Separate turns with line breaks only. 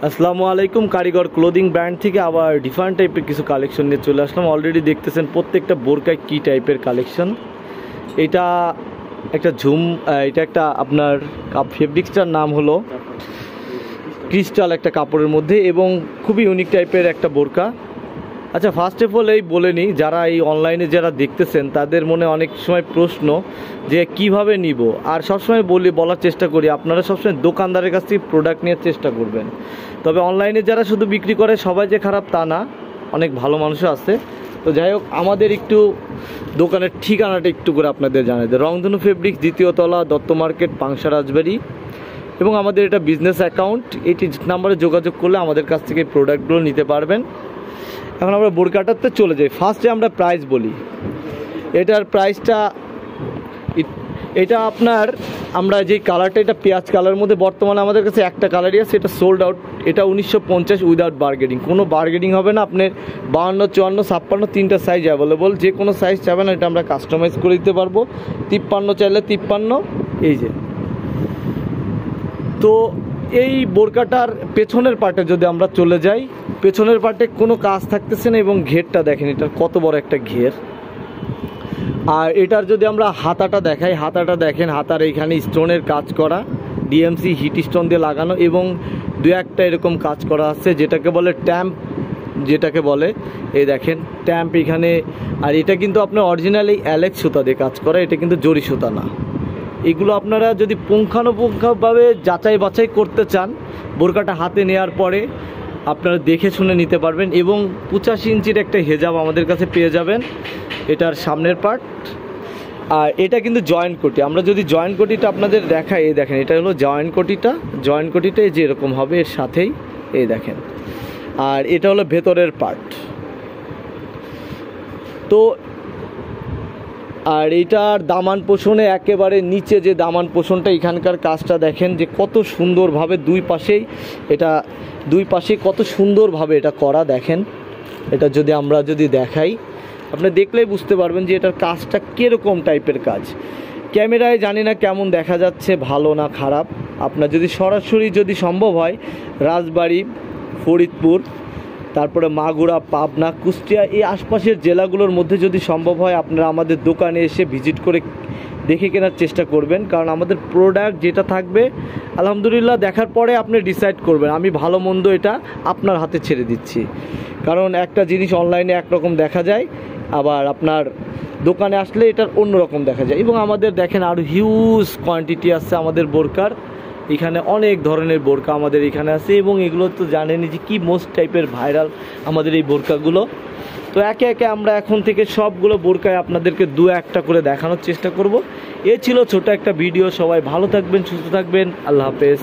আসসালামু আলাইকুম। কারিগর ক্লোদিং ব্র্যান্ড থেকে আবার ডিফারেন্ট টাইপের কিছু কালেকশন নিয়ে চলে আসলাম। অলরেডি দেখতেছেন প্রত্যেকটা বোরকায় কী টাইপের কালেকশন। এটা একটা এটা একটা আপনার ফেব্রিক্সটার নাম হলো ক্রিস্টাল, একটা কাপড়ের মধ্যে এবং খুবই ইউনিক টাইপের একটা বোরকা। আচ্ছা, ফার্স্ট অফ অল এই বলে নিই, যারা এই অনলাইনে যারা দেখতেছেন তাদের মনে অনেক সময় প্রশ্ন যে কিভাবে নিব। আর সবসময় বলার চেষ্টা করি আপনারা সবসময় দোকানদারের কাছ থেকে প্রোডাক্ট নেওয়ার চেষ্টা করবেন। তবে অনলাইনে যারা শুধু বিক্রি করে সবাই যে খারাপ তা না, অনেক ভালো মানুষও আছে। তো যাই হোক, আমাদের একটু দোকানের ঠিকানাটা একটু করে আপনাদের জানাই দেয়। রংধনু ফেব্রিক্স, দ্বিতীয় তলা, দত্ত মার্কেট, পাংশা, রাজবাড়ি। এবং আমাদের এটা বিজনেস অ্যাকাউন্ট। এই নাম্বারে যোগাযোগ করলে আমাদের কাছ থেকে প্রোডাক্টগুলো নিতে পারবেন। এখন আমরা বোরকাটাতে চলে যাই। ফার্স্টে আমরা প্রাইস বলি। এটার প্রাইসটা এটা আপনার, আমরা যেই কালারটা, এটা পেঁয়াজ কালারের মধ্যে বর্তমানে আমাদের কাছে একটা কালারই আছে, এটা সোল্ড আউট। এটা 1950 উইদাউট বার্গেনিং, কোনো বার্গেনিং হবে না। আপনার 52, 54, 56 তিনটা সাইজ অ্যাভেলেবল। যে কোনো সাইজ চাবেন এটা আমরা কাস্টমাইজ করে দিতে পারবো। 53 চাইলে 53। এই যে, তো এই বোরকাটার পেছনের পার্টে যদি আমরা চলে যাই, পেছনের পার্টে কোনো কাজ থাকতেছে না এবং ঘেরটা দেখেন, এটার কত বড় একটা ঘের। আর এটার যদি আমরা হাতাটা দেখাই, হাতাটা দেখেন, হাতার এইখানে স্টোনের কাজ করা, ডিএমসি হিট স্টোন দিয়ে লাগানো এবং দু একটা এরকম কাজ করা আছে, যেটাকে বলে ট্যাম্প, যেটাকে বলে এই দেখেন ট্যাম্প এখানে। আর এটা কিন্তু আপনার অরিজিনাল এই অ্যালেক্স সুতা দিয়ে কাজ করা, এটা কিন্তু জরি সুতা না। এগুলো আপনারা যদি পুঙ্খানুপুঙ্খভাবে যাচাই বাছাই করতে চান, বোরকাটা হাতে নেওয়ার পরে আপনারা দেখে শুনে নিতে পারবেন। এবং 85 ইঞ্চির একটা হেজাব আমাদের কাছে পেয়ে যাবেন, এটার সামনের পার্ট। আর এটা কিন্তু জয়েন্ট কোটি। আমরা যদি জয়েন্ট কোটিটা আপনাদের দেখাই, এই দেখেন, এটা হলো জয়েন্ট কোটিটা। জয়েন্ট কোটিটা যে এরকম হবে, এর সাথেই এই দেখেন। আর এটা হলো ভেতরের পার্ট। তো আর এইটার দামান পোষণে একেবারে নিচে যে দামান পোষণটা, এখানকার কাজটা দেখেন যে কত সুন্দরভাবে দুই পাশেই কত সুন্দরভাবে এটা করা। দেখেন, এটা যদি আমরা দেখাই, আপনি দেখলেই বুঝতে পারবেন যে এটার কাজটা কীরকম টাইপের কাজ। ক্যামেরায় জানি না কেমন দেখা যাচ্ছে, ভালো না খারাপ। আপনার যদি সরাসরি যদি সম্ভব হয়, রাজবাড়ি, ফরিদপুর, তারপরে মাগুরা, পাবনা, কুষ্টিয়া, এই আশপাশের জেলাগুলোর মধ্যে যদি সম্ভব হয়, আপনারা আমাদের দোকানে এসে ভিজিট করে দেখে কেনার চেষ্টা করবেন। কারণ আমাদের প্রোডাক্ট যেটা থাকবে, আলহামদুলিল্লাহ, দেখার পরে আপনি ডিসাইড করবেন। আমি ভালো মন্দ এটা আপনার হাতে ছেড়ে দিচ্ছি। কারণ একটা জিনিস অনলাইনে একরকম দেখা যায়, আবার আপনার দোকানে আসলে এটার অন্যরকম দেখা যায়। এবং আমাদের দেখেন আরও হিউজ কোয়ান্টিটি আছে আমাদের বোরকার। এখানে অনেক ধরনের বোরকা আমাদের এখানে আছে এবং এগুলো তো জানেনই যে কি মোস্ট টাইপের ভাইরাল আমাদের এই বোরকাগুলো। তো একে একে আমরা এখন থেকে সবগুলো বোরকায় আপনাদেরকে দু একটা করে দেখানোর চেষ্টা করব। এ ছিল ছোট একটা ভিডিও। সবাই ভালো থাকবেন, সুস্থ থাকবেন। আল্লাহ হাফেজ।